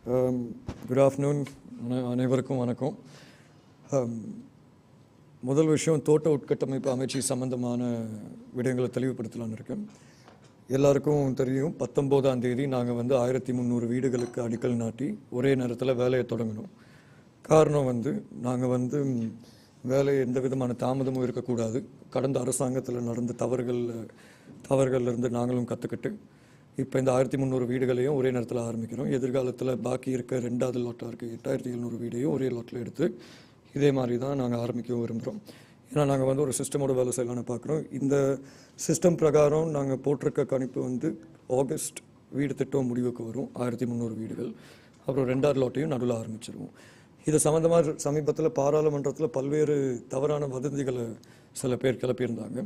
Good afternoon, அனைவருக்கும் வணக்கம். முதல் விஷயம் தோட்ட உட்கட்டமைப்பு அமைச்சு சம்பந்தமான விடயங்களை தெளிவுபடுத்தலான்னு இருக்கேன். எல்லாருக்கும் தெரியும் 19ஆம் தேதி நாங்கள் 1300 வீடுகளுக்கு அடிக்கல் நாட்டி ஒரே நேரத்தில் வேலையை தொடங்கணும். காரணம் நாங்கள் வேலை எந்த விதமான தாமதமும் இருக்கக்கூடாது. கடந்த அரசாங்கத்தில் நடந்த தவறுகள்லேருந்து நாங்களும் கற்றுக்கிட்டு இப்போ இந்த 1300 வீடுகளையும் ஒரே நேரத்தில் ஆரம்பிக்கிறோம். எதிர்காலத்தில் பாக்கி இருக்க 2வது லாட்டாக இருக்க 8700 வீடையும் ஒரே லாட்டில் எடுத்து இதே மாதிரி தான் நாங்கள் ஆரம்பிக்க விரும்புகிறோம். ஏன்னா நாங்கள் ஒரு சிஸ்டமோட வேலை செய்யலான்னு பார்க்குறோம். இந்த சிஸ்டம் பிரகாரம் நாங்கள் போட்டிருக்க கணிப்பு ஆகஸ்ட் வீடு திட்டம் முடிவுக்கு வரும். 1300 வீடுகள். அப்புறம் 2வது லாட்டையும் நடுவில் ஆரம்பிச்சிருவோம். இது சம்மந்தமாக சமீபத்தில் பாராளுமன்றத்தில் பல்வேறு தவறான வதந்திகளை சில பேர் கிளப்பியிருந்தாங்க.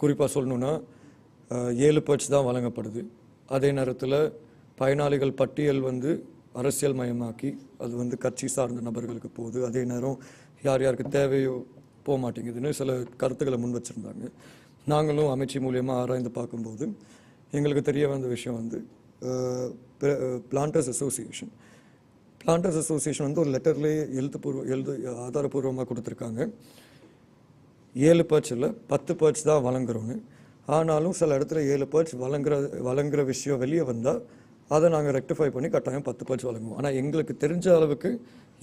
குறிப்பாக சொல்லணுன்னா 7 பட்ச் தான் வழங்கப்படுது. அதே நேரத்தில் பயனாளிகள் பட்டியல் அரசியல் மயமாக்கி அது கட்சி சார்ந்த நபர்களுக்கு போகுது. அதே நேரம் யார் யாருக்கு தேவையோ போக மாட்டேங்குதுன்னு சில கருத்துக்களை முன் வச்சுருந்தாங்க. நாங்களும் அமைச்சு மூலியமாக ஆராய்ந்து பார்க்கும்போது எங்களுக்கு தெரிய வந்த விஷயம் பிளான்டர்ஸ் அசோசியேஷன் ஒரு லெட்டர்லேயே ஆதாரபூர்வமாக கொடுத்துருக்காங்க. 7 பர்ச்சில் 10 பர்ச் தான் வழங்குறோன்னு. ஆனாலும் சில இடத்துல 7 பர்ச் வழங்குற விஷயம் வெளியே வந்தால் அதை நாங்கள் ரெக்டிஃபை பண்ணி கட்டாயம் 10 பர்ச் வழங்குவோம். ஆனால் எங்களுக்கு தெரிஞ்ச அளவுக்கு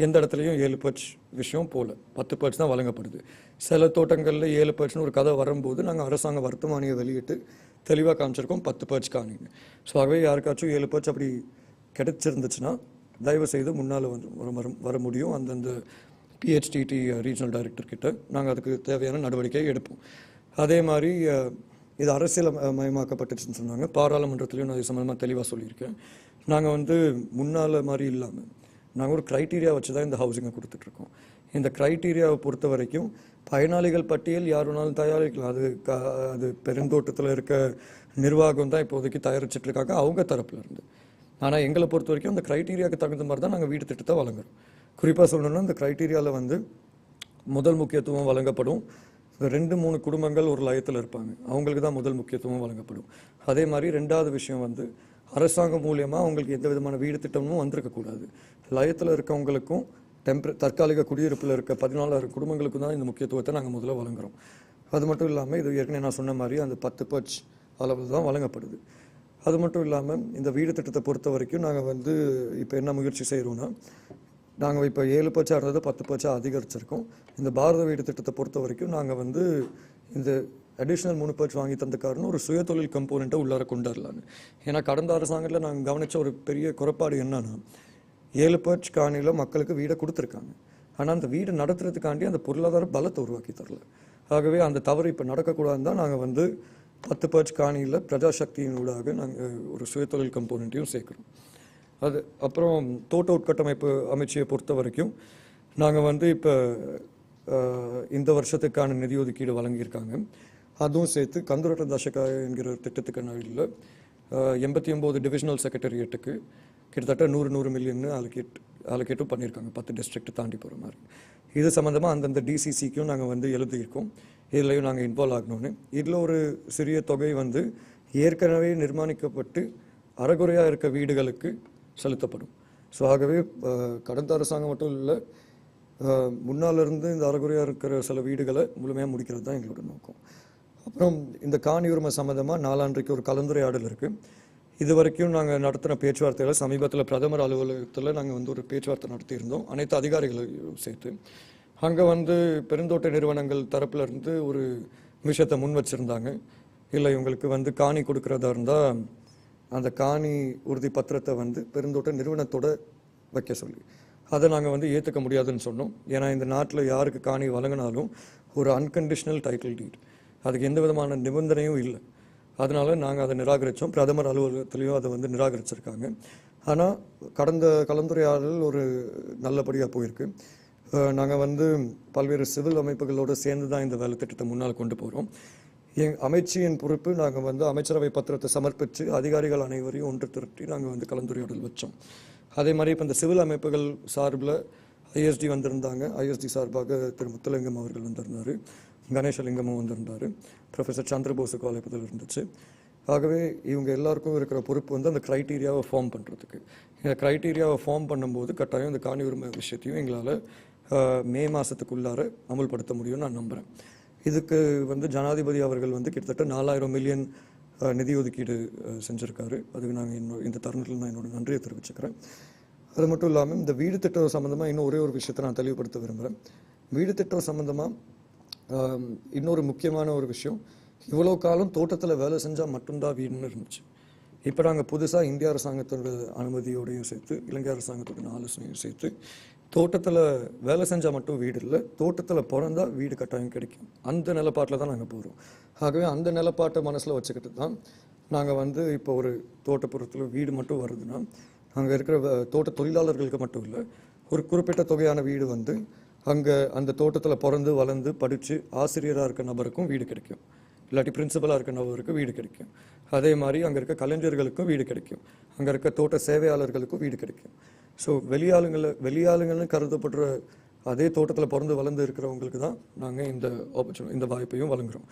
எந்த இடத்துலையும் 7 பர்ச் விஷயம் போல 10 பர்ச் தான் வழங்கப்படுது. சில தோட்டங்களில் 7 பர்ச்னு ஒரு கதை வரும்போது நாங்கள் அரசாங்க வர்த்தமானியை வெளியிட்டு தெளிவாக காமிச்சிருக்கோம் 10 பர்ச் காணிங்க. ஸோ ஆகவே யாருக்காச்சும் 7 பர்ச் அப்படி கிடைச்சிருந்துச்சுன்னா தயவு செய்து முன்னால் வர முடியும். அந்தந்த பிஹெச்டிடி ரீஜனல் டைரக்டர் கிட்ட நாங்கள் அதுக்கு தேவையான நடவடிக்கை எடுப்போம். அதே மாதிரி இது அரசியல் மயமாக்கப்பட்டுச்சுன்னு சொன்னாங்க. பாராளுமன்றத்துலேயும் நான் இது சம்பந்தமாக தெளிவாக சொல்லியிருக்கேன். நாங்கள் முன்னால் மாதிரி இல்லாமல் நாங்கள் ஒரு க்ரைட்டீரியா வச்சு தான் இந்த ஹவுசிங்கை கொடுத்துட்ருக்கோம். இந்த க்ரைட்டீரியாவை பொறுத்த வரைக்கும் பயனாளிகள் பட்டியல் யார் வேணாலும் தயாரிக்கலாம். அது பெருந்தோட்டத்தில் இருக்க நிர்வாகம் தான் இப்போதைக்கு தயாரிச்சிட்ருக்காங்க அவங்க தரப்புல இருந்து. ஆனால் எங்களை பொறுத்த வரைக்கும் அந்த க்ரைட்டீரியாவுக்கு தகுந்த மாதிரி தான் நாங்கள் வீடு திட்டத்தை வழங்குறோம். குறிப்பாக சொல்லணும்னா இந்த க்ரைட்டீரியாவில் முதல் முக்கியத்துவம் வழங்கப்படும். 2-3 குடும்பங்கள் ஒரு லயத்தில் இருப்பாங்க, அவங்களுக்கு தான் முதல் முக்கியத்துவம் வழங்கப்படும். அதே மாதிரி 2வது விஷயம் அரசாங்கம் மூலியமாக அவங்களுக்கு எந்த விதமான வீடு திட்டமும் வந்திருக்கக்கூடாது. லயத்தில் இருக்கவங்களுக்கும் தற்காலிக குடியிருப்பில் இருக்க 14,000 குடும்பங்களுக்கும் தான் இந்த முக்கியத்துவத்தை நாங்கள் முதல்ல வழங்குறோம். அது மட்டும் இல்லாமல் இது ஏற்கனவே நான் சொன்ன மாதிரி அந்த 10 பர்ச் அளவில் தான் வழங்கப்படுது. அது மட்டும் இல்லாமல் இந்த வீடு திட்டத்தை பொறுத்த வரைக்கும் நாங்கள் இப்போ என்ன முயற்சி செய்கிறோன்னா, நாங்கள் இப்போ 7 பர்ச்சாக இருந்தது 10 பர்ச்சாக அதிகரிச்சிருக்கோம். இந்த பாரத வீடு திட்டத்தை பொறுத்த வரைக்கும் நாங்கள் இந்த அடிஷ்னல் 3 பர்ச் வாங்கி தந்த காரணம் ஒரு சுயதொழில் கம்போனண்ட்டை உள்ளார கொண்டு வரலான்னு. ஏன்னா கடந்த அரசாங்கத்தில் நாங்கள் கவனித்த ஒரு பெரிய குறைபாடு என்னன்னா 7 பர்ச் காணியில் மக்களுக்கு வீடை கொடுத்துருக்காங்க. ஆனால் அந்த வீடு நடத்துறதுக்காண்டி அந்த பொருளாதார பலத்தை உருவாக்கி தரல. ஆகவே அந்த தவறு இப்போ நடக்கக்கூடாதுன்னு தான் நாங்கள் 10 பர்ச் காணியில் பிரஜாசக்தியினூடாக நாங்கள் ஒரு சுயதொழில் கம்போனண்ட்டையும் சேர்க்குறோம். அது அப்புறம் தோட்ட உட்கட்டமைப்பு அமைச்சியை பொறுத்த வரைக்கும் நாங்கள் இப்போ இந்த வருஷத்துக்கான நிதி ஒதுக்கீடு வழங்கியிருக்காங்க. அதுவும் சேர்த்து கந்துரட்ட தசகா என்கிற திட்டத்துக்கு நடுவில் 89 டிவிஷனல் செக்ரட்டரியேட்டுக்கு கிட்டத்தட்ட 100 மில்லியன் அலோகேட்டும் பண்ணியிருக்காங்க. 10 டிஸ்ட்ரிக்ட் தாண்டி போகிற மாதிரி. இது சம்மந்தமாக அந்தந்த டிசிசிக்கும் நாங்கள் எழுதியிருக்கோம். இதுலையும் நாங்கள் இன்வால்வ் ஆகணும்னு. இதில் ஒரு சிறிய தொகை ஏற்கனவே நிர்மாணிக்கப்பட்டு அறகுறையாக இருக்க வீடுகளுக்கு செலுத்தப்படும். ஸோ ஆகவே கடந்த அரசாங்கம் மட்டும் இல்லை, முன்னாலிருந்து இந்த அறகுறையாக இருக்கிற சில வீடுகளை முழுமையாக முடிக்கிறது தான் எங்களோட நோக்கம். அப்புறம் இந்த காணி உரிமை சம்மந்தமாக நாளான்றைக்கு ஒரு கலந்துரையாடல் இருக்குது. இது வரைக்கும் நாங்கள் நடத்தின பேச்சுவார்த்தையில் சமீபத்தில் பிரதமர் அலுவலகத்தில் நாங்கள் ஒரு பேச்சுவார்த்தை நடத்தியிருந்தோம், அனைத்து அதிகாரிகளையும் சேர்த்து. அங்கே பெருந்தோட்ட நிறுவனங்கள் தரப்புல இருந்து ஒரு விஷயத்தை முன் வச்சுருந்தாங்க. இல்லை இவங்களுக்கு காணி கொடுக்குறதா இருந்தால் அந்த காணி உறுதி பத்திரத்தை பெருந்தோட்ட நிறுவனத்தோட வைக்க சொல்லி அதை நாங்கள் ஏற்றுக்க முடியாதுன்னு சொன்னோம். ஏன்னா இந்த நாட்டில் யாருக்கு காணி வழங்கினாலும் ஒரு அன்கண்டிஷனல் டைட்டில் டீட், அதுக்கு எந்த விதமான நிபந்தனையும் இல்லை. அதனால நாங்கள் அதை நிராகரித்தோம். பிரதமர் அலுவலகத்திலையும் அதை நிராகரிச்சிருக்காங்க. ஆனால் கடந்த கலந்துரையாடல் ஒரு நல்லபடியாக போயிருக்கு. நாங்கள் பல்வேறு சிவில் அமைப்புகளோடு சேர்ந்து தான் இந்த வேலை திட்டத்தை முன்னால் கொண்டு போகிறோம். அமைச்சியின் பொறுப்பு நாங்கள் அமைச்சரவை பத்திரத்தை சமர்ப்பித்து அதிகாரிகள் அனைவரையும் ஒன்று திரட்டி நாங்கள் கலந்துரையாடல் வச்சோம். அதே மாதிரி இப்போ இந்த சிவில் அமைப்புகள் சார்பில் ஐஎஸ்டி வந்திருந்தாங்க. ஐஎஸ்டி சார்பாக திரு முத்துலிங்கம் அவர்கள் வந்திருந்தார், கணேசலிங்கமும் வந்திருந்தார், ப்ரொஃபஸர் சந்திரபோஸுக்கு அழைப்பதில் இருந்துச்சு. ஆகவே இவங்க எல்லாருக்கும் இருக்கிற பொறுப்பு வந்து அந்த க்ரைட்டீரியாவை ஃபார்ம் பண்ணுறதுக்கு. இந்த க்ரைட்டீரியாவை ஃபார்ம் பண்ணும்போது கட்டாயம் இந்த காணி உரிமை விஷயத்தையும் எங்களால் மே மாதத்துக்குள்ளார அமல்படுத்த முடியும்னு நான் நம்புகிறேன். இதுக்கு வந்து ஜனாதிபதி அவர்கள் வந்து கிட்டத்தட்ட 4000 மில்லியன் நிதி ஒதுக்கீடு செஞ்சுருக்காரு. அதுக்கு நாங்கள் இந்த தருணத்தில் நான் என்னோட நன்றியை தெரிவிச்சுக்கிறேன். அது மட்டும் இல்லாமல் இந்த வீடு திட்டம் சம்மந்தமாக இன்னும் ஒரே ஒரு விஷயத்தை நான் தெளிவுபடுத்த விரும்புகிறேன். வீடு திட்டம் சம்மந்தமாக இன்னொரு முக்கியமான ஒரு விஷயம், இவ்வளோ காலம் தோட்டத்தில் வேலை செஞ்சால் மட்டும்தான் வீடுன்னு இருந்துச்சு. இப்போ நாங்கள் புதுசாக இந்திய அரசாங்கத்தோட அனுமதியோடையும் சேர்த்து இலங்கை அரசாங்கத்தோட ஆலோசனையும் சேர்த்து தோட்டத்தில் வேலை செஞ்சால் மட்டும் வீடு இல்லை, தோட்டத்தில் பிறந்தா வீடு கட்டாயம் கிடைக்கும். அந்த நிலப்பாட்டில் தான் நாங்கள் போகிறோம். ஆகவே அந்த நிலப்பாட்டை மனசில் வச்சுக்கிட்டு தான் நாங்கள் வந்து இப்போ ஒரு தோட்டப்புறத்தில் வீடு மட்டும் வருதுன்னா அங்கே இருக்கிற தோட்ட தொழிலாளர்களுக்கு மட்டும் இல்லை, ஒரு குறிப்பிட்ட தொகையான வீடு வந்து அங்கே அந்த தோட்டத்தில் பிறந்து வளர்ந்து படித்து ஆசிரியராக இருக்க நபருக்கும் வீடு கிடைக்கும், இல்லாட்டி பிரின்சிபலாக இருக்க நபருக்கு வீடு கிடைக்கும். அதே மாதிரி அங்கே இருக்க கலைஞர்களுக்கும் வீடு கிடைக்கும், அங்கே இருக்க தோட்ட சேவையாளர்களுக்கும் வீடு கிடைக்கும். ஸோ வெளியாளுங்கள்னு கருதப்படுற அதே தோட்டத்தில் பிறந்து வளர்ந்து இருக்கிறவங்களுக்கு தான் நாங்கள் இந்த வாய்ப்பையும் வழங்குகிறோம்.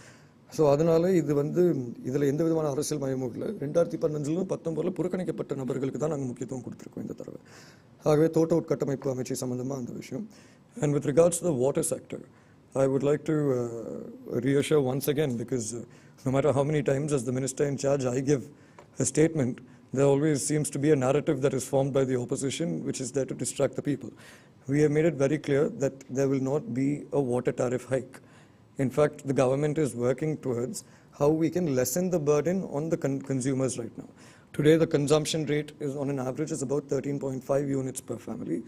ஸோ அதனால இது வந்து இதில் எந்த விதமான அரசியல் மயமும் இல்லை. 2015-19 புறக்கணிக்கப்பட்ட நபர்களுக்கு தான் நாங்கள் முக்கியத்துவம் கொடுத்துருக்கோம் இந்த தடவை. ஆகவே தோட்ட உட்கட்டமைப்பு அமைச்சு சம்மந்தமாக அந்த விஷயம். And with regards to the water sector, I would like to reassure once again, because no matter how many times as the minister in charge I give a statement, there always seems to be a narrative that is formed by the opposition which is there to distract the people. We have made it very clear that there will not be a water tariff hike. In fact, the government is working towards how we can lessen the burden on the consumers right now. Today, the consumption rate is on an average is about 13.5 units per family.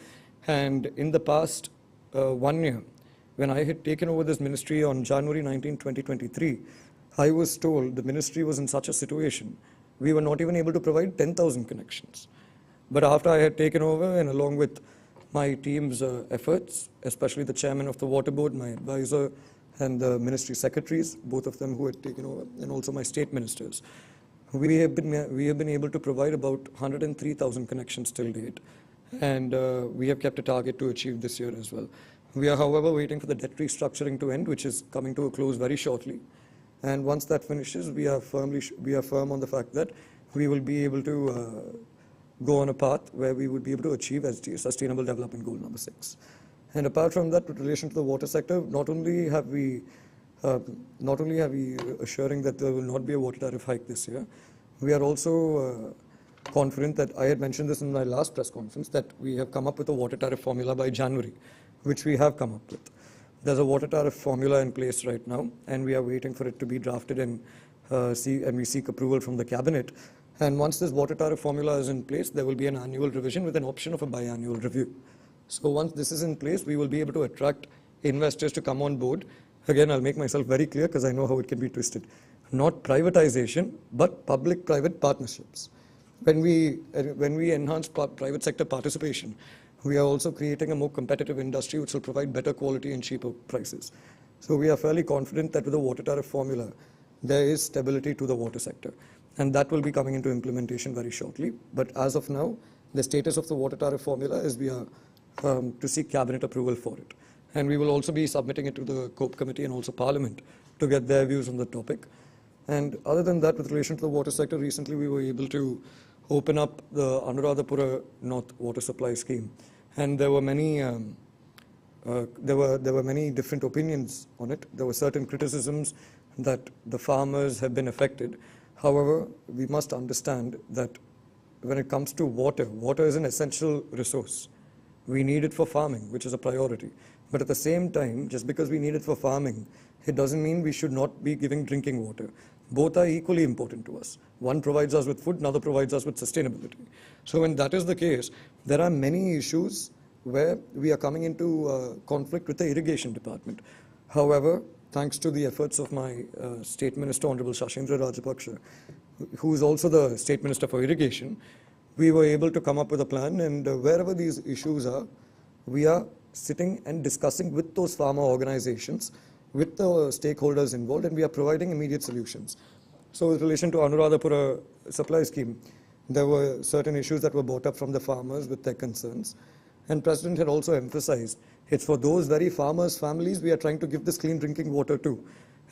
And in the past 1 year, when I had taken over this ministry on January 19, 2023, I was told the ministry was in such a situation, we were not even able to provide 10,000 connections. But after I had taken over, and along with my team's efforts, especially the chairman of the water board, my advisor, and the ministry secretaries, both of them who had taken over, and also my state ministers, we have been able to provide about 103,000 connections till date. And we have kept a target to achieve this year as well. We are, however, waiting for the debt restructuring to end, which is coming to a close very shortly. And once that finishes, we are firm on the fact that we will be able to go on a path where we would be able to achieve SDG, Sustainable Development Goal number 6. And apart from that, with relation to the water sector, not only have we assuring that there will not be a water tariff hike this year, we are also confident that I had mentioned this in my last press conference, that we have come up with a water tariff formula by January, which we have come up with. There's a water tariff formula in place right now, and we are waiting for it to be drafted and we seek approval from the cabinet. And once this water tariff formula is in place, there will be an annual revision with an option of a biannual review. So once this is in place, we will be able to attract investors to come on board. Again, I'll make myself very clear because I know how it can be twisted. Not privatization, but public-private partnerships. When we enhance private sector participation, we are also creating a more competitive industry which will provide better quality and cheaper prices. So we are fairly confident that with the water tariff formula, there is stability to the water sector. And that will be coming into implementation very shortly. But as of now, the status of the water tariff formula is we are to seek cabinet approval for it. And we will also be submitting it to the COPE committee and also Parliament to get their views on the topic. And other than that, with relation to the water sector, recently we were able to open up the Anuradhapura North Water Supply Scheme. And there were many different opinions on it. There were certain criticisms that the farmers have been affected. However, we must understand that when it comes to water, water is an essential resource. We need it for farming, which is a priority. But at the same time, just because we need it for farming, it doesn't mean we should not be giving drinking water. Both are equally important to us. One provides us with food, another provides us with sustainability. So when that is the case, there are many issues where we are coming into conflict with the irrigation department. However, thanks to the efforts of my State Minister, Honorable Shashindra Rajapaksa, who is also the State Minister for Irrigation, we were able to come up with a plan, and wherever these issues are, we are sitting and discussing with those farmer organizations, with the stakeholders involved, and we are providing immediate solutions. So with relation to Anuradhapura supply scheme, there were certain issues that were brought up from the farmers with their concerns. And President had also emphasized, it's for those very farmers' families we are trying to give this clean drinking water to.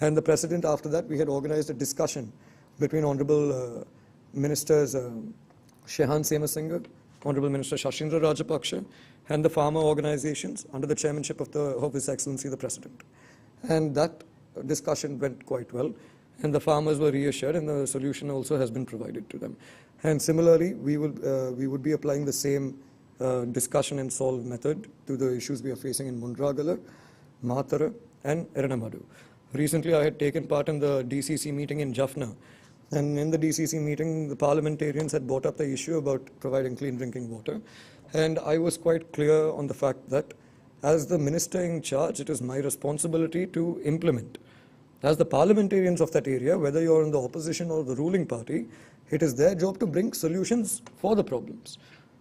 And the President, after that, we had organized a discussion between Honorable Ministers Shehan Semasinghe, Honorable Minister Shashindra Rajapaksa, and the farmer organizations under the chairmanship of His Excellency the President. And that discussion went quite well, and the farmers were reassured, and the solution also has been provided to them. And similarly, we would be applying the same discussion and solve method to the issues we are facing in Mundragala, Matara, and Eranamadu. Recently, I had taken part in the DCC meeting in Jaffna, and in the DCC meeting, the parliamentarians had brought up the issue about providing clean drinking water, and I was quite clear on the fact that as the minister in charge, it is my responsibility to implement. As the parliamentarians of that area, whether you're in the opposition or the ruling party, it is their job to bring solutions for the problems.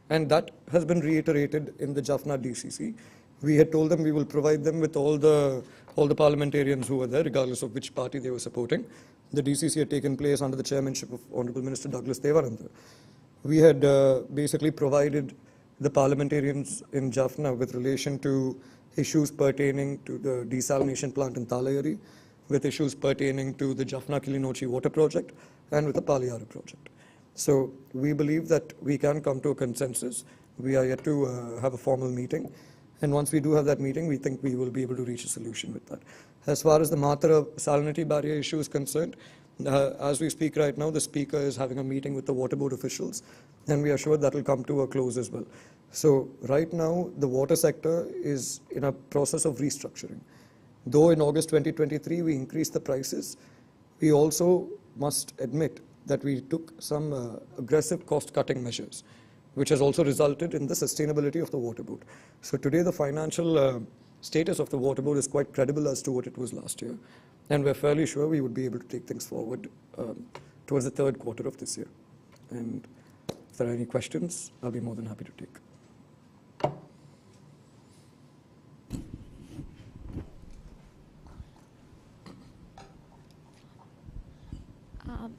And that has been reiterated in the Jaffna DCC. We had told them we will provide them with all the parliamentarians who were there, regardless of which party they were supporting. The DCC had taken place under the chairmanship of Honorable Minister Douglas Devananda. We had basically provided the parliamentarians in Jaffna with relation to issues pertaining to the desalination plant in Talayari, with issues pertaining to the Jaffna Kilinochi water project, and with the Paliyara project. So we believe that we can come to a consensus. We are yet to have a formal meeting. And once we do have that meeting, we think we will be able to reach a solution with that. As far as the Matara salinity barrier issue is concerned, as we speak right now, the Speaker is having a meeting with the water board officials, and we are sure that will come to a close as well. So right now, the water sector is in a process of restructuring. Though in August 2023, we increased the prices, we also must admit that we took some aggressive cost-cutting measures, which has also resulted in the sustainability of the water board. So today, the financial status of the water board is quite credible as to what it was last year. And we're fairly sure we would be able to take things forward towards the third quarter of this year. And if there are any questions, I'll be more than happy to take.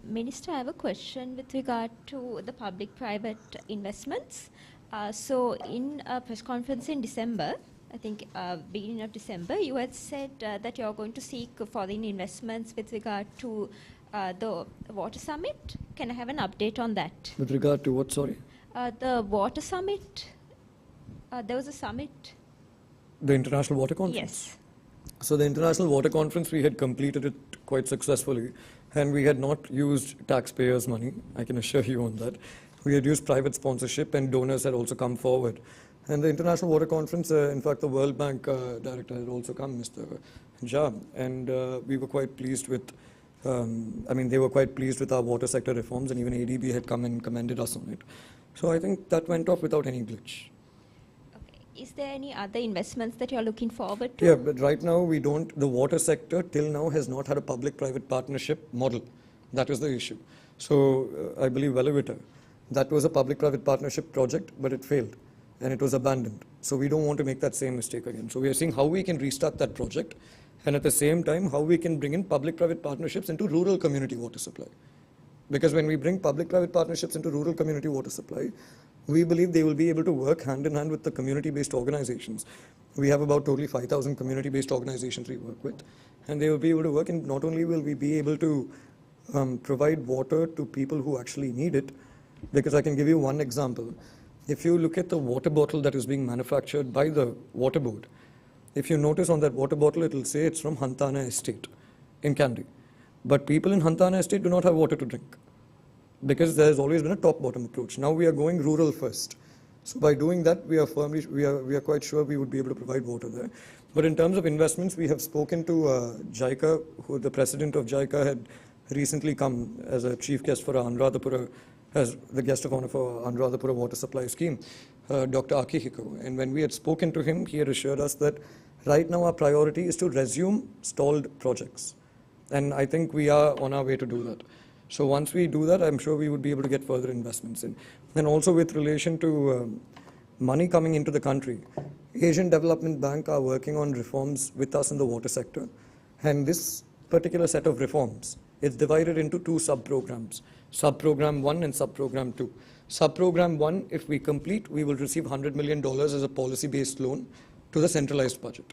Minister, I have a question with regard to the public-private investments. So in a press conference in December, I think beginning of December, you had said that you're going to seek foreign investments with regard to the water summit. Can I have an update on that? With regard to what, sorry? The water summit. There was a summit. The International Water Conference? Yes. So the International Water Conference, we had completed it quite successfully, and we had not used taxpayers' money, I can assure you on that. We had used private sponsorship, and donors had also come forward. And the International Water Conference, in fact, the World Bank director had also come, Mr. Jha, and we were quite pleased with, they were quite pleased with our water sector reforms, and even ADB had come and commended us on it. So I think that went off without any glitch. Is there any other investments that you're looking forward to? Yeah, but right now we don't, the water sector till now has not had a public-private partnership model. That is the issue. So I believe Velavita, that was a public-private partnership project, but it failed and it was abandoned. So we don't want to make that same mistake again. So we are seeing how we can restart that project, and at the same time how we can bring in public-private partnerships into rural community water supply. Because when we bring public-private partnerships into rural community water supply, we believe they will be able to work hand in hand with the community-based organizations. We have about totally 5,000 community-based organizations we work with, and they will be able to work, and not only will we be able to provide water to people who actually need it, because I can give you one example. If you look at the water bottle that is being manufactured by the water board, if you notice on that water bottle, it will say it's from Hantana Estate in Kandy. But people in Hantana Estate do not have water to drink, because there has always been a top-bottom approach. Now we are going rural first. So by doing that, we are quite sure we would be able to provide water there. But in terms of investments, we have spoken to JICA, who the president of JICA had recently come as a chief guest for Anuradhapura, as the guest of honor for Anuradhapura water supply scheme, Dr. Akihiko. And when we had spoken to him, he had assured us that right now our priority is to resume stalled projects. And I think we are on our way to do that. So once we do that, I'm sure we would be able to get further investments in. And also with relation to money coming into the country, Asian Development Bank are working on reforms with us in the water sector. And this particular set of reforms is divided into two sub-programs, Sub-Program 1 and Sub-Program 2. Sub-Program 1, if we complete, we will receive $100 million as a policy-based loan to the centralized budget.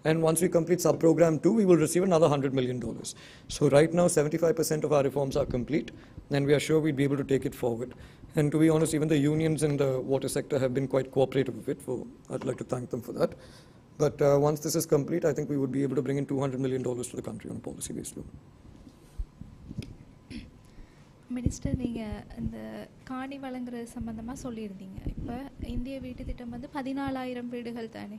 And once we complete sub-program 2, we will receive another $100 million. So right now, 75% of our reforms are complete, and we are sure we'll be able to take it forward. And to be honest, even the unions in the water sector have been quite cooperative with it. I'd like to thank them for that. But once this is complete, I think we would be able to bring in $200 million to the country on a policy-based loan. Minister, நீங்கள் இந்த காணி வழங்குறது சம்மந்தமாக சொல்லியிருந்தீங்க. இப்போ இந்திய வீட்டு திட்டம் வந்து 14,000 வீடுகள் தானே.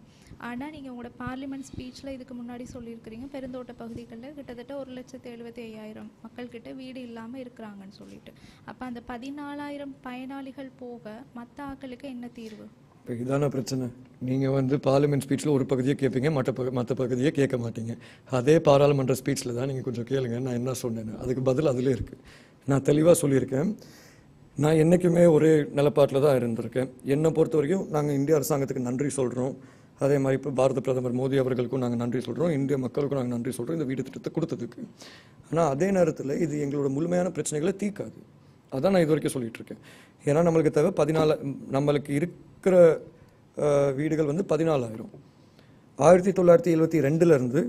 ஆனால் நீங்கள் உங்களோட பார்லிமெண்ட் ஸ்பீச்சில் இதுக்கு முன்னாடி சொல்லியிருக்கிறீங்க, பெருந்தோட்ட பகுதிகளில் கிட்டத்தட்ட 1,75,000 மக்கள்கிட்ட வீடு இல்லாமல் இருக்கிறாங்கன்னு சொல்லிட்டு. அப்போ அந்த 14,000 பயனாளிகள் போக மற்ற ஆக்களுக்கு என்ன தீர்வு? இப்போ இதான பிரச்சனை. நீங்கள் வந்து பார்லிமெண்ட் ஸ்பீச்சில் ஒரு பகுதியை கேட்பீங்க, மற்ற பகுதியை கேட்க மாட்டீங்க. அதே பாராளுமன்ற ஸ்பீச்சில் தான் நீங்கள் கொஞ்சம் கேளுங்க நான் என்ன சொன்னேன்னு. அதுக்கு பதில் அதிலே இருக்குது. நான் தெளிவாக சொல்லியிருக்கேன். நான் என்றைக்குமே ஒரே நிலப்பாட்டில் தான் இருந்திருக்கேன். என்னை பொறுத்த வரைக்கும் நாங்கள் இந்திய அரசாங்கத்துக்கு நன்றி சொல்கிறோம். அதே மாதிரி இப்போ பாரத பிரதமர் மோடி அவர்களுக்கும் நாங்கள் நன்றி சொல்கிறோம், இந்திய மக்களுக்கும் நாங்கள் நன்றி சொல்கிறோம் இந்த வீடு திட்டத்தை கொடுத்ததுக்கு. ஆனால் அதே நேரத்தில் இது எங்களோட முழுமையான பிரச்சனைகளை தீர்க்காது. அதான் நான் இது வரைக்கும் சொல்லிகிட்டு இருக்கேன். ஏன்னா நம்மளுக்கு தேவை 14, நம்மளுக்கு இருக்கிற வீடுகள் வந்து 14,000. 1972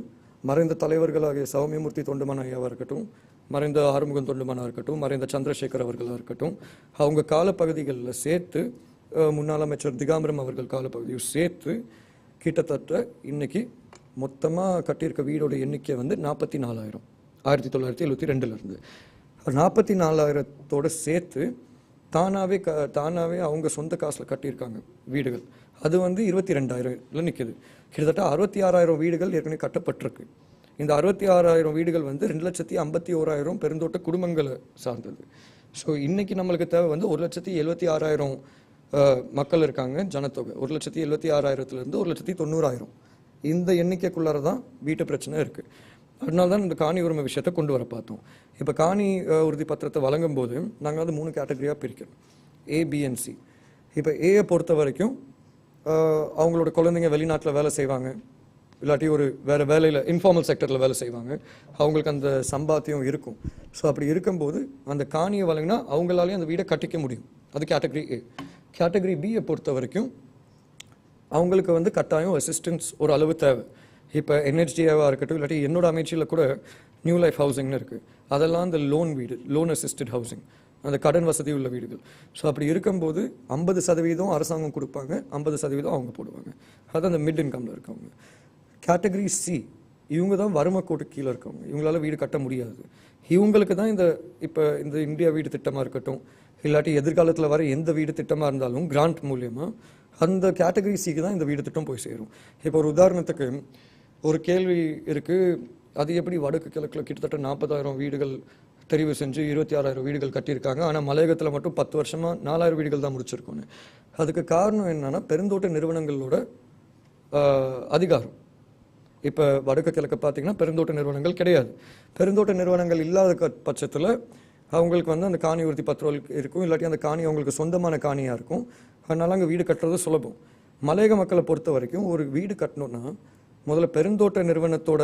மறைந்த தலைவர்களாகிய சௌமியமூர்த்தி தொண்டமான் ஐயாவாக இருக்கட்டும், மறைந்த ஆறுமுகம் தொண்டமானாக இருக்கட்டும், மறைந்த சந்திரசேகர் அவர்களாக இருக்கட்டும், அவங்க காலப்பகுதிகளில் சேர்த்து முன்னாள் அமைச்சர் திகாம்பரம் அவர்கள் காலப்பகுதியும் சேர்த்து கிட்டத்தட்ட இன்னைக்கு மொத்தமாக கட்டியிருக்க வீடோட எண்ணிக்கை வந்து 44,000. 1972 44,000 சேர்த்து தானாகவே அவங்க சொந்த காசில் கட்டியிருக்காங்க வீடுகள். அது வந்து 22,000 நிற்குது. கிட்டத்தட்ட 66,000 வீடுகள் ஏற்கனவே கட்டப்பட்டிருக்கு. இந்த 66,000 வீடுகள் வந்து 2,51,000 பெருந்தோட்ட குடும்பங்களை சார்ந்தது. ஸோ இன்னைக்கு நம்மளுக்கு தேவை வந்து 1,76,000 மக்கள் இருக்காங்க ஜனத்தொகை. 1,76,000 1,90,000 இந்த எண்ணிக்கைக்குள்ளார தான் வீட்டு பிரச்சனை இருக்குது. அதனால தான் இந்த காணி உரிமை விஷயத்தை கொண்டு வர பார்த்தோம். இப்போ காணி உறுதி பத்திரத்தை வழங்கும் போது நாங்கள் வந்து 3 கேட்டகரியாக பிரிக்கிறோம், A, B and C. இப்போ ஏயை பொறுத்த வரைக்கும் அவங்களோட குழந்தைங்க வெளிநாட்டில் வேலை செய்வாங்க, இல்லாட்டி ஒரு வேறு வேலையில் இன்ஃபார்மல் செக்டரில் வேலை செய்வாங்க, அவங்களுக்கு அந்த சம்பாத்தியம் இருக்கும். ஸோ அப்படி இருக்கும்போது அந்த காணியை வழங்கினா அவங்களாலேயும் அந்த வீடை கட்டிக்க முடியும். அது கேட்டகரி A. கேட்டகரி பியை பொறுத்த வரைக்கும் அவங்களுக்கு வந்து கட்டாயம் அசிஸ்டன்ஸ் ஒரு அளவு தேவை. இப்போ NHDAவாக இருக்கட்டும், இல்லாட்டி என்னோட அமைச்சியில் கூட நியூ லைஃப் ஹவுசிங்னு இருக்குது. அதெல்லாம் அந்த லோன் வீடு, லோன் அசிஸ்டட் ஹவுசிங், அந்த கடன் வசதி உள்ள வீடுகள். ஸோ அப்படி இருக்கும்போது 50% அரசாங்கம் கொடுப்பாங்க, 50% அவங்க போடுவாங்க. அது அந்த மிட் இன்கமில் இருக்கவங்க. கேட்டகரி சி இவங்க தான் வறுமை கோட்டு கீழே இருக்கவங்க, இவங்களால வீடு கட்ட முடியாது. இவங்களுக்கு தான் இப்போ இந்த இந்தியா வீடு திட்டமாக இருக்கட்டும், இல்லாட்டி எதிர்காலத்தில் வர எந்த வீடு திட்டமாக இருந்தாலும் கிராண்ட் மூலியமாக அந்த கேட்டகரி சிக்கு தான் இந்த வீடு திட்டம் போய் சேரும். இப்போ ஒரு உதாரணத்துக்கு ஒரு கேள்வி இருக்குது, அது எப்படி வடக்கு கிழக்கில் கிட்டத்தட்ட 40,000 வீடுகள் தெரிவு செஞ்சு 26,000 வீடுகள் கட்டியிருக்காங்க, ஆனால் மலையகத்தில் மட்டும் 10 வருஷமாக 4,000 வீடுகள் தான் முடிச்சிருக்கோன்னு. அதுக்கு காரணம் என்னன்னா பெருந்தோட்ட நிறுவனங்களோட அதிகாரம். இப்போ வடக்கு கிழக்கு பார்த்தீங்கன்னா பெருந்தோட்ட நிறுவனங்கள் கிடையாது. பெருந்தோட்ட நிறுவனங்கள் இல்லாத பட்சத்தில் அவங்களுக்கு வந்து அந்த காணி உறுதி பத்திரம் இருக்கும், இல்லாட்டி அந்த காணி அவங்களுக்கு சொந்தமான காணியாக இருக்கும். அதனால அங்கே வீடு கட்டுறது சுலபம். மலையக மக்களை பொறுத்த வரைக்கும் ஒரு வீடு கட்டணும்னா முதல்ல பெருந்தோட்ட நிறுவனத்தோட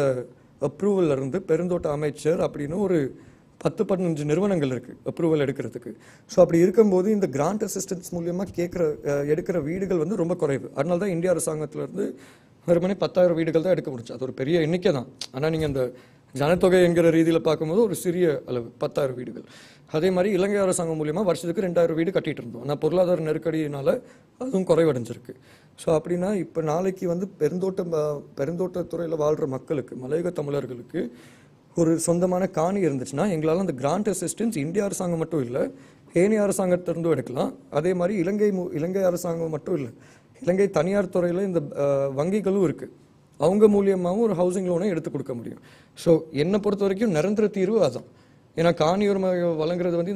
அப்ரூவல் இருந்து பெருந்தோட்ட அமைச்சர் அப்படின்னு ஒரு 10-15 நிறுவனங்கள் இருக்குது அப்ரூவல் எடுக்கிறதுக்கு. ஸோ அப்படி இருக்கும்போது இந்த கிராண்ட் அசிஸ்டன்ஸ் மூலியமாக எடுக்கிற வீடுகள் வந்து ரொம்ப குறைவு. அதனால தான் இந்திய அரசாங்கத்திலேருந்து வெறுமனே 10,000 வீடுகள் தான் எடுக்க முடிச்சு. அது ஒரு பெரிய எண்ணிக்கை தான். ஆனால் நீங்கள் அந்த ஜனத்தொகை என்கிற ரீதியில் பார்க்கும்போது ஒரு சிறிய அளவு 10,000 வீடுகள். அதே மாதிரி இலங்கை அரசாங்கம் மூலியமாக வருஷத்துக்கு 2,000 வீடு கட்டிகிட்டு இருந்தோம். ஆனால் பொருளாதார நெருக்கடியினால அதுவும் குறைவடைஞ்சிருக்கு. ஸோ அப்படின்னா இப்போ நாளைக்கு வந்து பெருந்தோட்டத்துறையில் வாழ்கிற மக்களுக்கு, மலையக தமிழர்களுக்கு ஒரு சொந்தமான காணி இருந்துச்சுன்னா எங்களால் அந்த கிராண்ட் அசிஸ்டன்ஸ் இந்திய அரசாங்கம் மட்டும் இல்லை, ஏனைய அரசாங்கத்திலிருந்தும் எடுக்கலாம். அதே மாதிரி இலங்கை அரசாங்கம் மட்டும் இல்லை, இலங்கை தனியார் துறையில் இந்த வங்கிகளும் இருக்குது, அவங்க மூலியமாகவும் ஒரு ஹவுசிங் லோனை எடுத்து கொடுக்க முடியும். ஸோ என்னை பொறுத்த வரைக்கும் நிரந்தர தீர்வு அதுதான். ஏன்னா காணி உரிமை வழங்குறது வந்து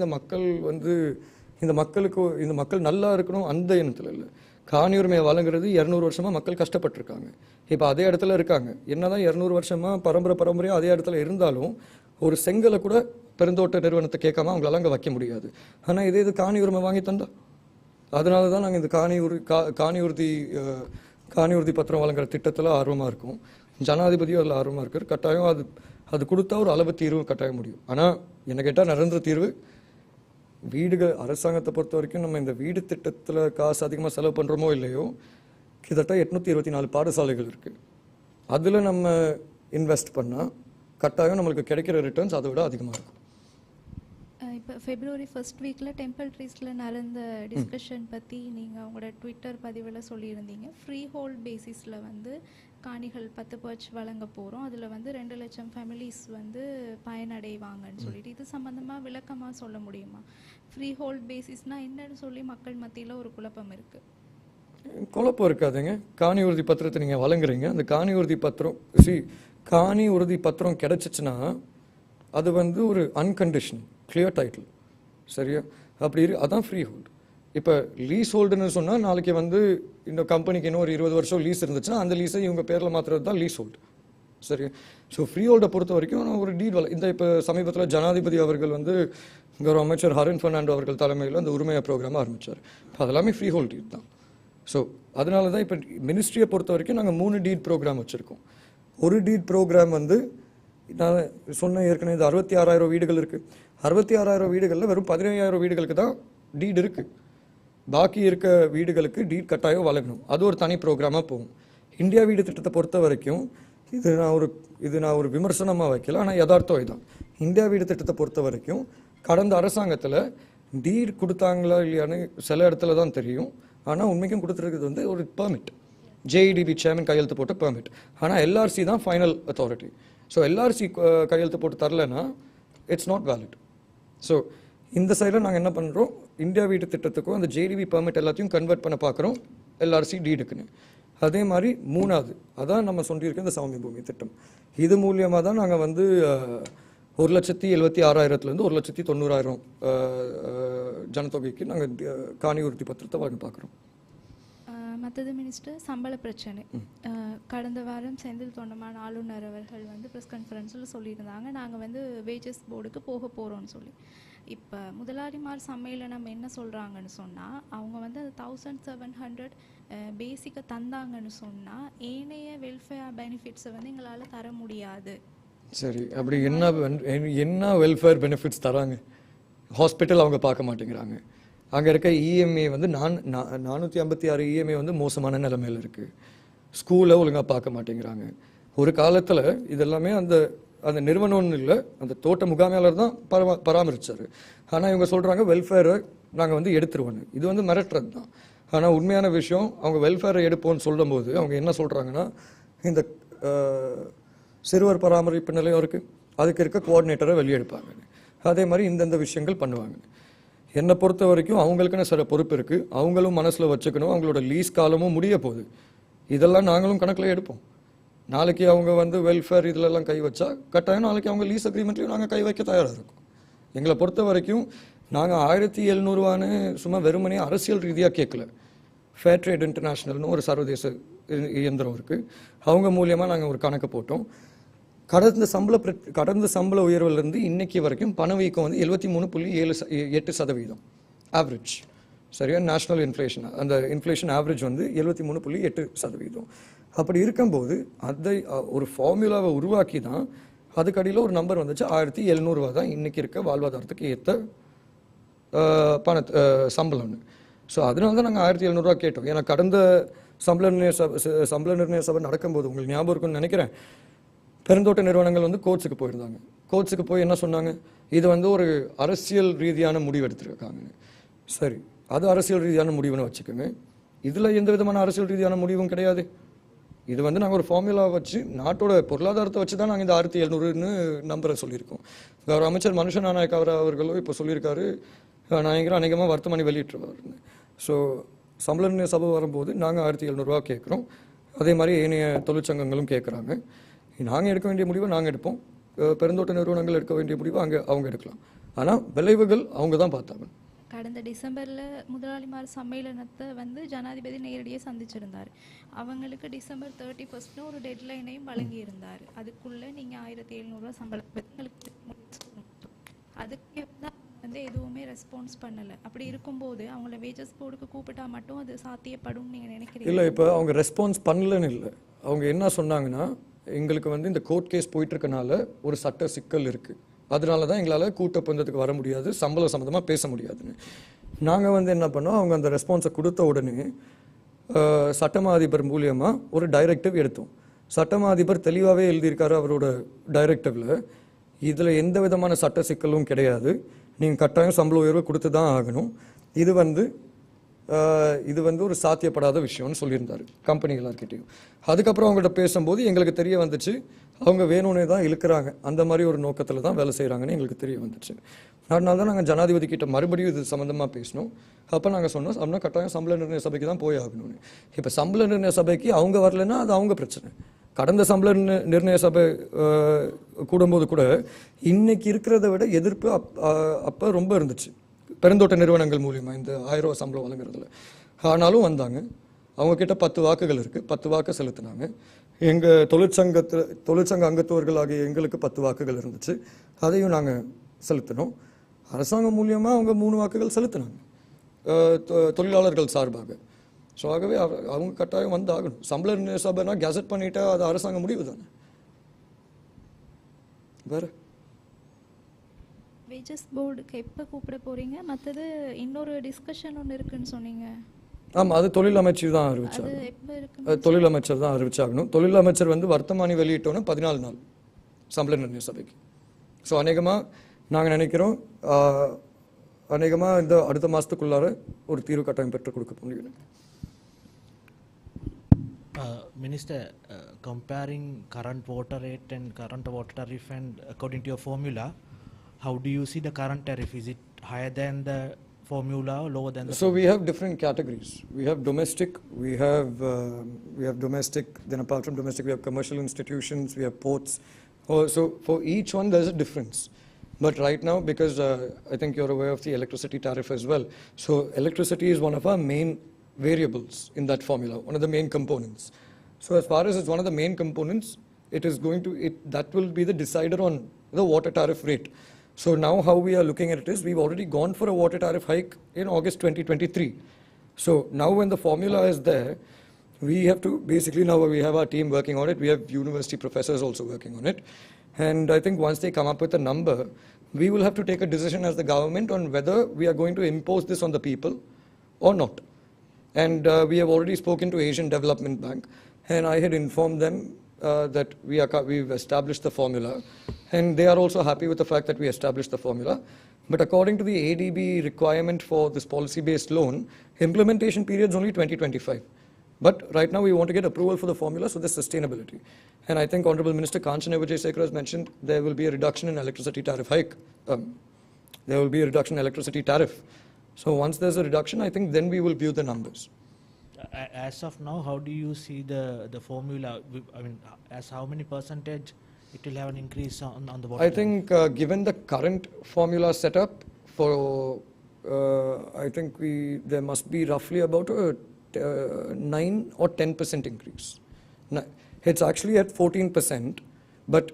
இந்த மக்கள் நல்லா இருக்கணும் அந்த எண்ணத்தில் இல்லை. காணி உரிமையை வழங்குறது 200 வருஷமாக மக்கள் கஷ்டப்பட்டுருக்காங்க. இப்போ அதே இடத்துல இருக்காங்க. என்னதான் 200 வருஷமாக பரம்பரையாக அதே இடத்துல இருந்தாலும் ஒரு செங்கலை கூட பெருந்தோட்ட நிறுவனத்தை கேட்காம அவங்களால அங்கே வைக்க முடியாது. ஆனால் இது காணி உரிமை வாங்கி தந்தா, அதனால தான் நாங்கள் இந்த காணி உறுதி பத்திரம் வழங்குற திட்டத்தில் ஆர்வமாக இருக்கும். ஜனாதிபதியும் அதில் ஆர்வமாக இருக்கார். கட்டாயம் அது கொடுத்தா ஒரு அளவு தீர்வு கட்டாயம் முடியும். ஆனால் என்ன கேட்டால் நிரந்தர தீர்வு வீடுகள். அரசாங்கத்தை பொறுத்த வரைக்கும் நம்ம இந்த வீடு திட்டத்தில் காசு அதிகமாக செலவு பண்ணுறோமோ இல்லையோ, கிட்டத்தட்ட 824 பாடசாலைகள் இருக்குது. அதில் நம்ம இன்வெஸ்ட் பண்ணால் கட்டாயம் நம்மளுக்கு கிடைக்கிற ரிட்டர்ன்ஸ் அதை விட அதிகமாக இருக்கும். இப்போ February 1st வீக்கில் டெம்பிள் ட்ரீஸில் நடந்த டிஸ்கஷன் பற்றி நீங்கள் உங்களோட ட்விட்டர் பதிவில் சொல்லியிருந்தீங்க. ஃப்ரீ ஹோல்ட் பேசிஸில் வந்து காணிகள் 10% வழங்க போகிறோம், அதில் வந்து 2 லட்சம் ஃபேமிலிஸ் வந்து பயனடைவாங்கன்னு சொல்லிட்டு இது சம்மந்தமாக விளக்கமாக சொல்ல முடியுமா? ஃப்ரீ ஹோல்ட் பேசிஸ்னால் என்னன்னு சொல்லி மக்கள் மத்தியில் ஒரு குழப்பம் இருக்குது. குழப்பம் இருக்காதுங்க. காணி உறுதி பத்திரத்தை நீங்கள் வழங்குறீங்க, அந்த காணி உறுதி பத்திரம் காணி உறுதி பத்திரம் கிடைச்சிச்சுன்னா அது வந்து ஒரு அன்கண்டிஷன் கிளியர் டைட்டில், சரியா? அப்படி அதான் ஃப்ரீ ஹோல்டு. இப்போ லீஸ் ஹோல்டுன்னு சொன்னால் நாளைக்கு வந்து இந்த கம்பெனிக்கு இன்னும் ஒரு 20 வருஷம் லீஸ் இருந்துச்சுன்னா அந்த லீஸை இவங்க பேரில் மாற்றுறது தான் லீஸ் ஹோல்டு, சரியா? ஸோ ஃப்ரீ ஹோல்டை பொறுத்த வரைக்கும் ஒரு டீட் இந்த இப்போ சமீபத்தில் ஜனாதிபதி அவர்கள் வந்து கௌரவ அமைச்சர் ஹரின் ஃபெர்னாண்டோ அவர்கள் தலைமையில் அந்த உரிமையா ப்ரோக்ராம் ஆரம்பித்தார். அதெல்லாமே ஃப்ரீ ஹோல்டு டீட் தான். ஸோ அதனால தான் இப்போ மினிஸ்ட்ரியை பொறுத்த வரைக்கும் நாங்கள் 3 டீட் ப்ரோக்ராம் வச்சுருக்கோம். ஒரு டீட் ப்ரோக்ராம் வந்து நான் சொன்ன ஏற்கனவே இது 66,000 வீடுகள் இருக்குது. 66,000 வீடுகளில் வெறும் 15,000 வீடுகளுக்கு தான் டீட் இருக்குது. பாக்கி இருக்க வீடுகளுக்கு டீட் கட்டாயம் வழங்கணும். அது ஒரு தனி ப்ரோக்ராமாக போகும். இந்தியா வீடு திட்டத்தை பொறுத்த வரைக்கும் இது நான் ஒரு விமர்சனமாக வைக்கல, ஆனால் யதார்த்தம் இதுதான். இந்தியா வீடு திட்டத்தை பொறுத்த வரைக்கும் கடந்த அரசாங்கத்தில் டீட் கொடுத்தாங்களா இல்லையான்னு சில இடத்துல தான் தெரியும். ஆனால் உண்மைக்கும் கொடுத்துருக்குது வந்து ஒரு பெர்மிட், ஜேஇடிபி சேர்மன் கையெழுத்து போட்ட பெர்மிட். ஆனால் எல்ஆர்சி தான் ஃபைனல் அத்தாரிட்டி. ஸோ எல்ஆர்சி கையெழுத்து போட்டு தரலைன்னா இட்ஸ் நாட் வேலிட். ஸோ இந்த சைடில் நாங்கள் என்ன பண்ணுறோம், இந்தியா வீட்டு திட்டத்துக்கும் அந்த ஜேடிபி பெர்மிட் எல்லாத்தையும் கன்வெர்ட் பண்ண பார்க்குறோம் எல்ஆர்சி டீடுக்குன்னு. அதே மாதிரி 3வது அதான் நம்ம சொல்லியிருக்க இந்த சௌமிய பூமி திட்டம். இது மூலியமாக தான் நாங்கள் வந்து 1,76,000 1,90,000 ஜனத்தொகைக்கு நாங்கள் காணி உறுதி பத்திரத்தை வாங்க பார்க்குறோம். மற்றது மினிஸ்டர், சம்பள பிரச்சனை. கடந்த வாரம் செந்தில் தொண்டமான் ஆளுநர் அவர்கள் வந்து ப்ரெஸ் கான்ஃபரன்ஸில் சொல்லியிருந்தாங்க, நாங்கள் வந்து வேஜஸ் போர்டுக்கு போக போகிறோம்னு சொல்லி. இப்போ முதலாளிமார் சம்மேளனம் என்ன சொல்கிறாங்கன்னு சொன்னால், அவங்க வந்து அது 1,700 பேசிக்கை தந்தாங்கன்னு சொன்னால் ஏனைய வெல்ஃபேர் பெனிஃபிட்ஸை வந்து எங்களால் தர முடியாது. சரி, அப்படி என்ன வெல்ஃபேர் பெனிஃபிட்ஸ் தராங்க? ஹாஸ்பிட்டல் அவங்க பார்க்க மாட்டேங்கிறாங்க. அங்கே இருக்க இஎம்ஐ வந்து 456 இஎம்ஐ வந்து மோசமான நிலைமையில் இருக்குது. ஸ்கூலை ஒழுங்காக பார்க்க மாட்டேங்கிறாங்க. ஒரு காலத்தில் இதெல்லாமே அந்த நிறுவனம்னு இல்லை, அந்த தோட்ட முகாமையாளர் தான் பராமரித்தார். ஆனால் இவங்க சொல்கிறாங்க வெல்ஃபேரை நாங்கள் வந்து எடுத்துருவோன்னு. இது வந்து மிரட்டுறது தான். ஆனால் உண்மையான விஷயம், அவங்க வெல்ஃபேரை எடுப்போம்னு சொல்லும்போது அவங்க என்ன சொல்கிறாங்கன்னா, இந்த சிறுவர் பராமரிப்பு நிலையம் இருக்குது, அதுக்கு இருக்க கோஆர்டினேட்டரை வெளியெடுப்பாங்க. அதே மாதிரி இந்தந்த விஷயங்கள் பண்ணுவாங்க. என்னை பொறுத்த வரைக்கும் அவங்களுக்குன்னு சில பொறுப்பு இருக்குது, அவங்களும் மனசில் வச்சுக்கணும். அவங்களோட லீஸ் காலமும் முடிய போகுது. இதெல்லாம் நாங்களும் கணக்கில் எடுப்போம். நாளைக்கு அவங்க வந்து வெல்ஃபேர் இதிலெல்லாம் கை வச்சா கட்டாயம் நாளைக்கு அவங்க லீஸ் அக்ரிமெண்ட்லையும் நாங்கள் கை வைக்க தயாராக இருக்கோம். எங்களை பொறுத்த வரைக்கும் நாங்கள் 1,700 சும்மா வெறுமனே அரசியல் ரீதியாக கேட்கல. ஃபேர் ட்ரேட் இன்டர்நேஷ்னல்னு ஒரு சர்வதேச இயந்திரம் இருக்குது, அவங்க மூலியமாக நாங்கள் ஒரு கணக்கு போட்டோம். கடந்த சம்பள உயர்வுலேருந்து இன்னைக்கு வரைக்கும் பணவீக்கம் வந்து 73.8% ஆவரேஜ், சரியா? நேஷனல் இன்ஃப்ளேஷன், அந்த இன்ஃப்ளேஷன் ஆவரேஜ் வந்து 73.8%. அப்படி இருக்கும்போது அதை ஒரு ஃபார்முலாவை உருவாக்கி தான் அதுக்கடியில் ஒரு நம்பர் வந்துச்சு. 1,700 தான் இன்னைக்கு இருக்க வாழ்வாதாரத்துக்கு ஏற்ற சம்பளம்னு. ஸோ அதனால தான் நாங்கள் 1,700 கேட்டோம். ஏன்னா கடந்த சம்பள நிர்ணய சபை நடக்கும்போது உங்களுக்கு ஞாபகம் இருக்குன்னு நினைக்கிறேன், பெருந்தோட்ட நிறுவனங்கள் வந்து கோர்ட்ஸுக்கு போயிருந்தாங்க. கோர்ட்ஸுக்கு போய் என்ன சொன்னாங்க, இது வந்து ஒரு அரசியல் ரீதியான முடிவு எடுத்துருக்காங்க. சரி, அது அரசியல் ரீதியான முடிவுன்னு வச்சுக்கோங்க. இதில் எந்த விதமான அரசியல் ரீதியான முடிவும் கிடையாது. இது வந்து நாங்கள் ஒரு ஃபார்முலா வச்சு நாட்டோட பொருளாதாரத்தை வச்சு தான் நாங்கள் இந்த 1,700ன்னு நம்பரை சொல்லியிருக்கோம். கௌரவ அமைச்சர் மனுஷ நாயக் அவர்களும் இப்போ சொல்லியிருக்காரு, நான் அநேகமாக வர்த்தமானி வெளியிட்டுருவாருன்னு. ஸோ சம்பள நிர்ணய சபை வரும்போது நாங்கள் 1,700 கேட்குறோம். அதே மாதிரி ஏனைய தொழிற்சங்கங்களும் கேட்குறாங்க. நாங்கள் எடுக்க வேண்டிய முடிவை நாங்கள் எடுப்போம், பெருந்தோட்ட நிறுவனங்கள் எடுக்க வேண்டிய முடிவை அவங்க எடுக்கலாம். ஆனால் விளைவுகள் அவங்க தான் பார்த்தாங்க. கடந்த டிசம்பரில் முதலாளிமார் சம்மேளனத்தை வந்து ஜனாதிபதி நேரடியாக சந்திச்சிருந்தார். அவங்களுக்கு December 31 ஒரு டெட்லைனையும் வழங்கியிருந்தார். அதுக்குள்ளே நீங்கள் 1,700 சம்பளம் அதுக்கு வந்து எதுவுமே ரெஸ்பான்ஸ் பண்ணலை. அப்படி இருக்கும்போது அவங்கள வேஜஸ் போர்டுக்கு கூப்பிட்டா மட்டும் அது சாத்தியப்படும் நீங்கள் நினைக்கிறீங்க? இல்லை, இப்போ அவங்க ரெஸ்பான்ஸ் பண்ணலன்னு இல்லை. அவங்க என்ன சொன்னாங்கன்னா, எங்களுக்கு வந்து இந்த கோர்ட் கேஸ் போயிட்டுருக்கனால ஒரு சட்ட சிக்கல் இருக்குது, அதனால தான் எங்களால் கூட்டப்பந்தத்துக்கு வர முடியாது, சம்பளம் சம்மந்தமாக பேச முடியாதுன்னு. நாங்கள் வந்து என்ன பண்ணோம், அவங்க அந்த ரெஸ்பான்ஸை கொடுத்த உடனே சட்டமா அதிபர் மூலியமாக ஒரு டைரக்டிவ் எடுத்தோம். சட்டமா அதிபர் தெளிவாகவே எழுதியிருக்காரு அவரோட டைரக்டிவில், இதில் எந்த விதமான சட்ட சிக்கலும் கிடையாது, நீங்கள் கட்டாயம் சம்பள உயர்வு கொடுத்து தான் ஆகணும், இது வந்து ஒரு சாத்தியப்படாத விஷயம்னு சொல்லியிருந்தார் கம்பெனி எல்லாருக்கிட்டையும். அதுக்கப்புறம் அவங்கள்ட்ட பேசும்போது எங்களுக்கு தெரிய வந்துச்சு அவங்க வேணும்னே தான் இழுக்கிறாங்க, அந்த மாதிரி ஒரு நோக்கத்தில் தான் வேலை செய்கிறாங்கன்னு எங்களுக்கு தெரிய வந்துச்சு. அதனால தான் நாங்கள் ஜனாதிபதி கிட்ட மறுபடியும் இது சம்மந்தமாக பேசினோம். அப்போ நாங்கள் சொன்னோம் அப்படின்னா கட்டாயம் சம்பள நிர்ணய சபைக்கு தான் போய் ஆகணும்னு. இப்போ சம்பள நிர்ணய சபைக்கு அவங்க வரலைன்னா அது அவங்க பிரச்சனை. கடந்த சம்பள நிர்ணய சபை கூடும்போது கூட இன்னைக்கு இருக்கிறத விட எதிர்ப்பு அப்போ ரொம்ப இருந்துச்சு பெருந்தோட்ட நிறுவனங்கள் மூலிமா இந்த 1000 ரூபா சம்பளம் வழங்குறதுல. ஆனாலும் வந்தாங்க, அவங்கக்கிட்ட 10 வாக்குகள் இருக்குது, 10 வாக்கு செலுத்தினாங்க. எங்கள் தொழிற்சங்க அங்கத்தவர்களாகிய எங்களுக்கு 10 வாக்குகள் இருந்துச்சு, அதையும் நாங்கள் செலுத்தினோம். அரசாங்கம் மூலியமாக அவங்க 3 வாக்குகள் செலுத்தினாங்க தொழிலாளர்கள் சார்பாக. ஸோ ஆகவே அவங்க கட்டாயம் வந்து ஆகணும். சம்பள நிர்ணய சபைனா கெசட் பண்ணிட்டா அது அரசாங்க முடிவு தானே. வேறு வேஜஸ் போர்டுக்கு எப்போ கூப்பிட போகிறீங்க? மற்றது இன்னொரு டிஸ்கஷன் ஒன்று இருக்குன்னு சொன்னீங்க. ஆமாம், அது தொழில் அமைச்சர் தான் அறிவிச்சாங்க. தொழில் அமைச்சர் தான் அறிவிச்சாகணும். தொழில் அமைச்சர் வந்து வர்த்தமானி வெளியிட்டோன்னா 14 நாள் சம்பள நிர்ணய சபைக்கு. ஸோ அநேகமாக நாங்கள் நினைக்கிறோம் அநேகமாக இந்த அடுத்த மாதத்துக்குள்ளார ஒரு தீர்வு கட்டாயம் பெற்றுக் கொடுக்க முடியும். Minister, comparing current water rate and current water tariff and according to your formula, how do you see the current tariff? Is it higher than the formula or lower than the So we have different categories. We have domestic, we have domestic, then apart from domestic we have commercial institutions, we have ports. So for each one there's a difference. But right now, because I think you're aware of the electricity tariff as well. So electricity is one of our main variables in that formula, one of the main components. So as far as it's one of the main components, that will be the decider on the water tariff rate. So now how we are looking at it is we've already gone for a water tariff hike in August 2023. So now when the formula is there, we have to basically, now we have our team working on it, we have university professors also working on it. And I think once they come up with a number, we will have to take a decision as the government on whether we are going to impose this on the people or not. And we have already spoken to Asian Development Bank, and I had informed them that we've established the formula, and they are also happy with the fact that we established the formula. But according to the ADB requirement for this policy-based loan, implementation period is only 2025. But right now we want to get approval for the formula, so there's sustainability. And I think Honorable Minister Kanchana Vijaysekhar has mentioned there will be a reduction in electricity tariff hike. There will be a reduction in electricity tariff. So once there's a reduction, I think then we will view the numbers. As of now, how do you see the formula? I mean, as how many percentage it will have an increase on the water? I think given the current formula setup, for I think there must be roughly about a 9 or 10% increase. It's actually at 14%, but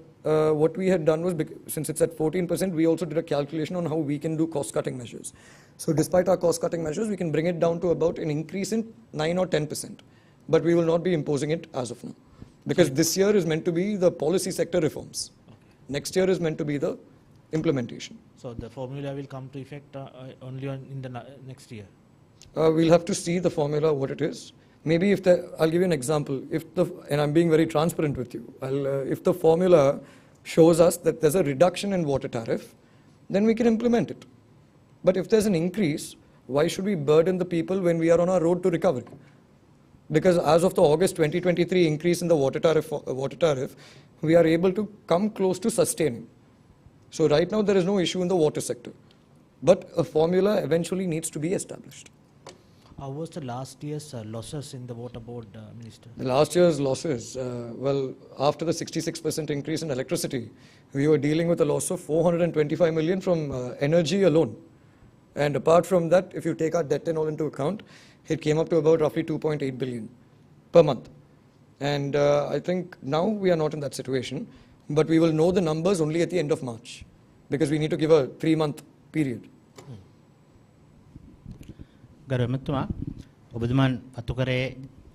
what we had done was, since it's at 14%, we also did a calculation on how we can do cost-cutting measures. So despite our cost-cutting measures, we can bring it down to about an increase in 9 or 10%. But we will not be imposing it as of now. Because this year is meant to be the policy sector reforms. Okay. Next year is meant to be the implementation. So the formula will come to effect only in the next year? We'll have to see the formula, what it is. Maybe I'll give you an example. And I'm being very transparent with you. If the formula shows us that there's a reduction in water tariff, then we can implement it. But if there's an increase, why should we burden the people when we are on our road to recovery? Because as of the August 2023 increase in the water tariff, we are able to come close to sustaining. So right now there is no issue in the water sector. But a formula eventually needs to be established. How was the last year's losses in the water board, Minister? The last year's losses, well, after the 66% increase in electricity, we were dealing with a loss of 425 million from energy alone. And apart from that, if you take our debt and all into account, it came up to about roughly 2.8 billion per month. And I think now we are not in that situation, but we will know the numbers only at the end of March, because we need to give a 3-month period. ගරුමතුමා ඔබතුමන් අතුකරේ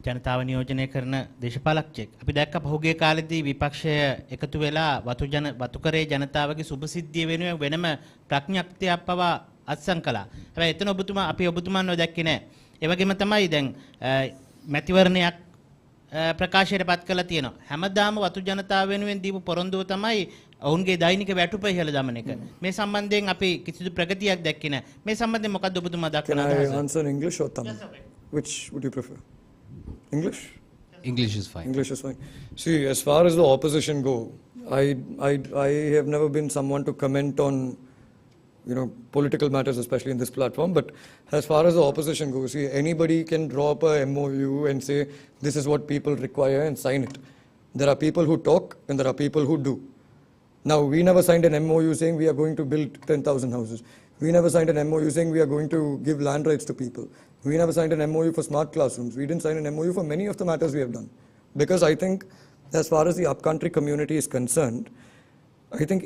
ජනතාව නියෝජනය කරන දේශපාලකයෙක්. අපි දැක්ක පහුගිය කාලෙදී විපක්ෂය එකතු වෙලා වතුකරේ ජනතාවගේ සුභසිද්ධිය වෙනුවෙන් වෙනම ප්‍රඥප්තියක් පවා අත්සන් කළා. හැබැයි එතන අපි ඔබතුමන්ව දැක්කේ නැහැ. ඒ වගේම තමයි දැන් මැතිවරණයක් ප්‍රකාශයට පත් කළා තියෙනවා. හැමදාම වතු ජනතාව වෙනුවෙන් දීපු පොරොන්දුව තමයි ඔවුන්ගේ දෛනික වැටුප ඉහළ දමන එක. මේ සම්බන්ධයෙන් අපි කිසිදු ප්‍රගතියක් දැක්කේ නැහැ. මේ සම්බන්ධයෙන් මොකක්ද ඔබතුමා දක්වන Can I අදහස? answer in English or Tamil? Which would you prefer? English? English is fine. English is fine. See, as far as the opposition go, I have never been someone to comment on, political matters, especially in this platform. But as far as the opposition goes, see, anybody can draw up a MOU and say, this is what people require and sign it. There are people who talk and there are people who do. Now, we never signed an MOU saying we are going to build 10,000 houses. We never signed an MOU saying we are going to give land rights to people. We never signed an MOU for smart classrooms. We didn't sign an MOU for many of the matters we have done. Because I think, as far as the upcountry community is concerned, I think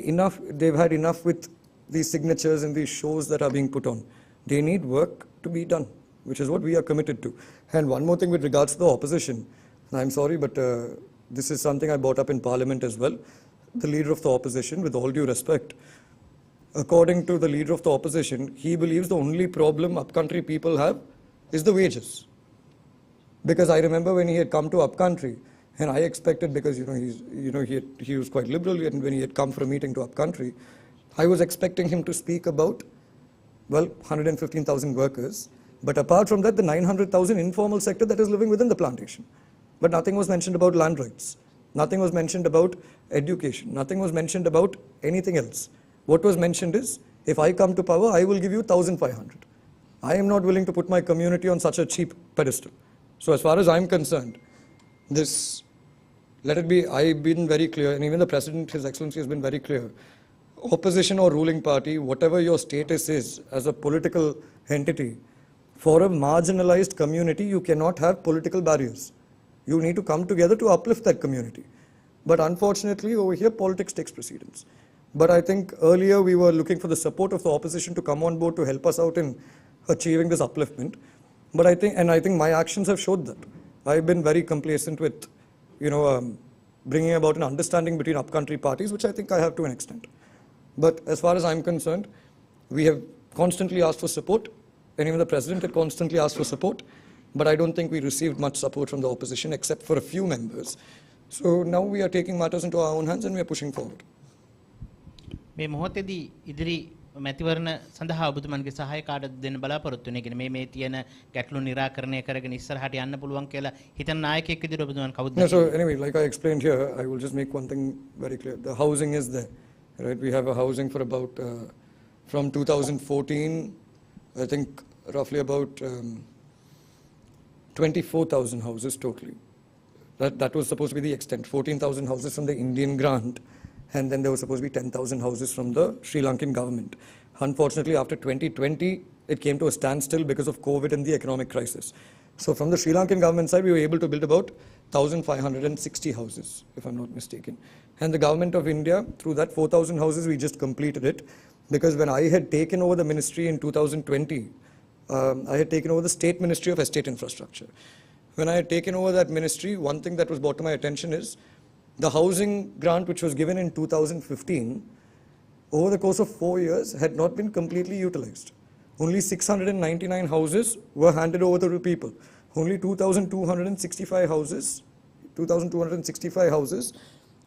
they've had enough with these signatures and these shows that are being put on. They need work to be done, which is what we are committed to. And one more thing with regards to the opposition. I'm sorry, but this is something I brought up in Parliament as well. The leader of the opposition, with all due respect, according to the leader of the opposition, he believes the only problem upcountry people have is the wages. Because I remember when he had come to upcountry, and I expected, because he was quite liberal, and when he had come for a meeting to upcountry, I was expecting him to speak about, 115,000 workers, but apart from that, the 900,000 informal sector that is living within the plantation. But nothing was mentioned about land rights. Nothing was mentioned about education. Nothing was mentioned about anything else. What was mentioned is, if I come to power, I will give you 1,500. I am not willing to put my community on such a cheap pedestal. So as far as I'm concerned, let it be, I've been very clear, and even the President, His Excellency, has been very clear. Opposition or ruling party, whatever your status is as a political entity, for a marginalized community, you cannot have political barriers. You need to come together to uplift that community. But unfortunately, over here, politics takes precedence. But I think earlier we were looking for the support of the opposition to come on board to help us out in achieving this upliftment. But I think my actions have showed that. I've been very complacent with, bringing about an understanding between upcountry parties, which I think I have to an extent. But as far as I'm concerned, we have constantly asked for support, and even the President had constantly asked for support. But I don't think we received much support from the opposition except for a few members. So now we are taking matters into our own hands and we are pushing forward. මේ මොහොතේදී ඉදිරි මැතිවරණ සඳහා ඔබතුමන්ගේ සහාය කාටද දෙන්න බලාපොරොත්තු වෙන්නේ? කියන්නේ මේ තියෙන ගැටලු निराකරණය කරගෙන ඉස්සරහට යන්න පුළුවන් කියලා හිතන නායකයෙක් විදිහට ඔබතුමන් කවුද? So anyway, like I explained here, I will just make one thing very clear. The housing is there, right? We have a housing for about, from 2014, I think roughly about 24,000 houses totally. That was supposed to be the extent. 14,000 houses from the Indian grant, and then there were supposed to be 10,000 houses from the Sri Lankan government. Unfortunately, after 2020, it came to a standstill because of COVID and the economic crisis. So from the Sri Lankan government side, we were able to build about 1,560 houses, if I'm not mistaken. And the government of India, through that 4,000 houses, we just completed it. Because when I had taken over the ministry in 2020, I had taken over the State Ministry of Estate Infrastructure. When I had taken over that ministry, one thing that was brought to my attention is the housing grant which was given in 2015, over the course of 4 years, had not been completely utilized. Only 699 houses were handed over to the people. Only 2,265 houses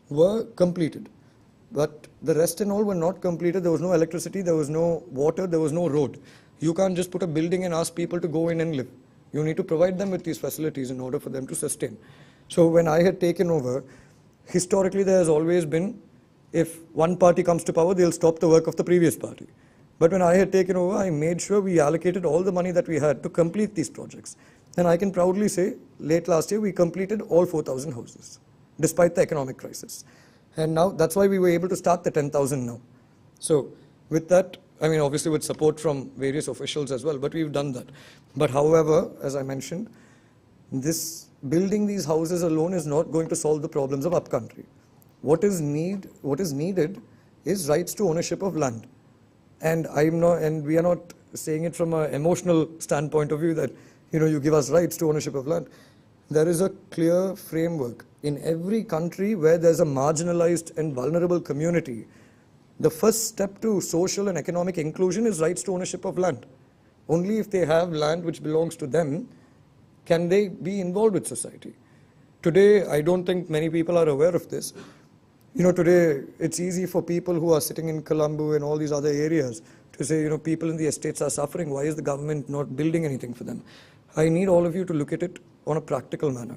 were completed. But the rest and all were not completed. There was no electricity, there was no water, there was no road. You can't just put a building and ask people to go in and live. You need to provide them with these facilities in order for them to sustain. So when I had taken over, historically there has always been, if one party comes to power, they'll stop the work of the previous party. But when I had taken over, I made sure we allocated all the money that we had to complete these projects. And I can proudly say, late last year, we completed all 4,000 houses, despite the economic crisis. And now, that's why we were able to start the 10,000 now. So with that, I mean, obviously with support from various officials as well, but we've done that. But however, as I mentioned, building these houses alone is not going to solve the problems of upcountry. What is needed is rights to ownership of land. And we are not saying it from an emotional standpoint of view that, you give us rights to ownership of land. There is a clear framework. In every country where there's a marginalized and vulnerable community, the first step to social and economic inclusion is rights to ownership of land. Only if they have land which belongs to them can they be involved with society. Today, I don't think many people are aware of this. You know, today, it's easy for people who are sitting in Colombo and all these other areas to say, you know, people in the estates are suffering. Why is the government not building anything for them? I need all of you to look at it on a practical manner.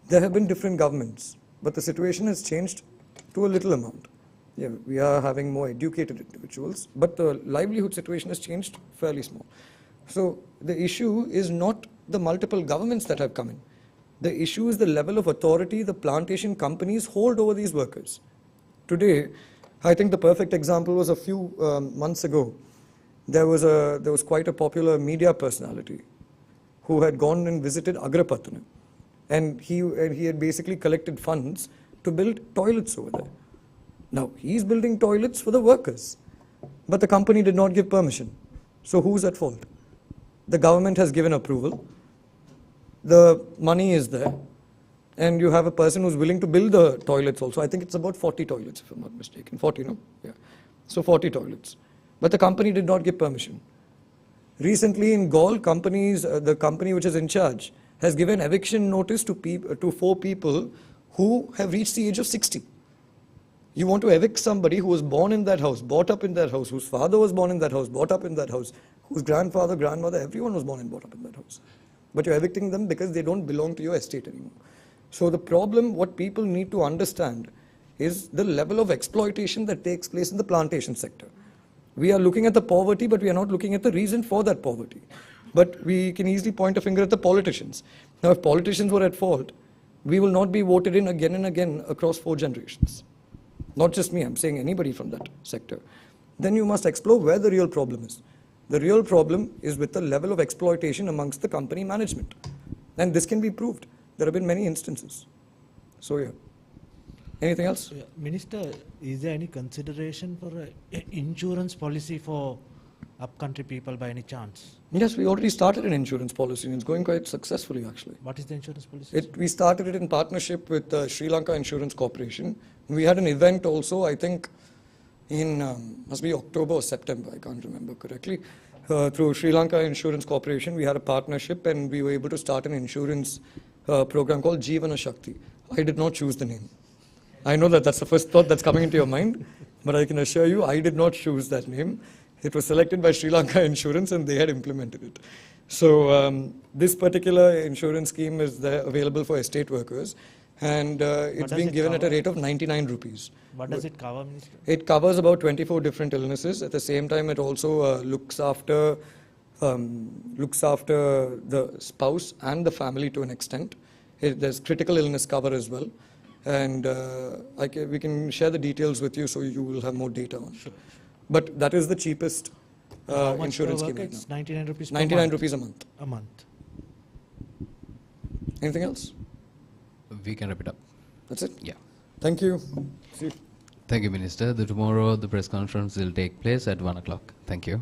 There have been different governments, but the situation has changed to a little amount. Yeah, we are having more educated individuals, but the livelihood situation has changed fairly small. So the issue is not the multiple governments that have come in. The issue is the level of authority the plantation companies hold over these workers. Today, I think the perfect example was a few months ago. There was quite a popular media personality who had gone and visited Agrapatna, and he had basically collected funds to build toilets over there. Now, he's building toilets for the workers, but the company did not give permission. So who's at fault? The government has given approval, the money is there, and you have a person who's willing to build the toilets also. I think it's about 40 toilets, if I'm not mistaken. 40, no? Yeah. So 40 toilets. But the company did not give permission. Recently in Gaul, the company which is in charge has given eviction notice to 4 people who have reached the age of 60. You want to evict somebody who was born in that house, brought up in that house, whose father was born in that house, brought up in that house, whose grandfather, grandmother, everyone was born and brought up in that house. But you're evicting them because they don't belong to your estate anymore. So the problem, what people need to understand, is the level of exploitation that takes place in the plantation sector. We are looking at the poverty, but we are not looking at the reason for that poverty. But we can easily point a finger at the politicians. Now, if politicians were at fault, we will not be voted in again and again across 4 generations. Not just me, I'm saying anybody from that sector. Then you must explore where the real problem is. The real problem is with the level of exploitation amongst the company management. And this can be proved. There have been many instances. So yeah. Anything else? Minister, is there any consideration for an insurance policy for upcountry people by any chance? Yes, we already started an insurance policy and it's going quite successfly actually. What is the insurance policy? We started it in partnership with Sri Lanka Insurance Corporation. We had an event also, I think, in must be October or September, I can't remember correctly. Through Sri Lanka Insurance Corporation, we had a partnership and we were able to start an insurance program called Jeevan Shakti. I did not choose the name. I know that that's the first thought that's coming into your mind, but I can assure you I did not choose that name. It was selected by Sri Lanka Insurance and they had implemented it. So this particular insurance scheme is there available for estate workers, and it's being given at a rate of 99 rupees. What does it cover, Minister? It covers about 24 different illnesses. At the same time, it also looks after the spouse and the family to an extent. There's critical illness cover as well. And we can share the details with you so you will have more data on it. Sure. But that is the cheapest insurance scheme right now. It's 99 rupees 99 rupees a month. A month. Anything else? We can wrap it up. That's it? Yeah. Thank you. See you. Thank you, Minister. Tomorrow the press conference will take place at 1 o'clock. Thank you.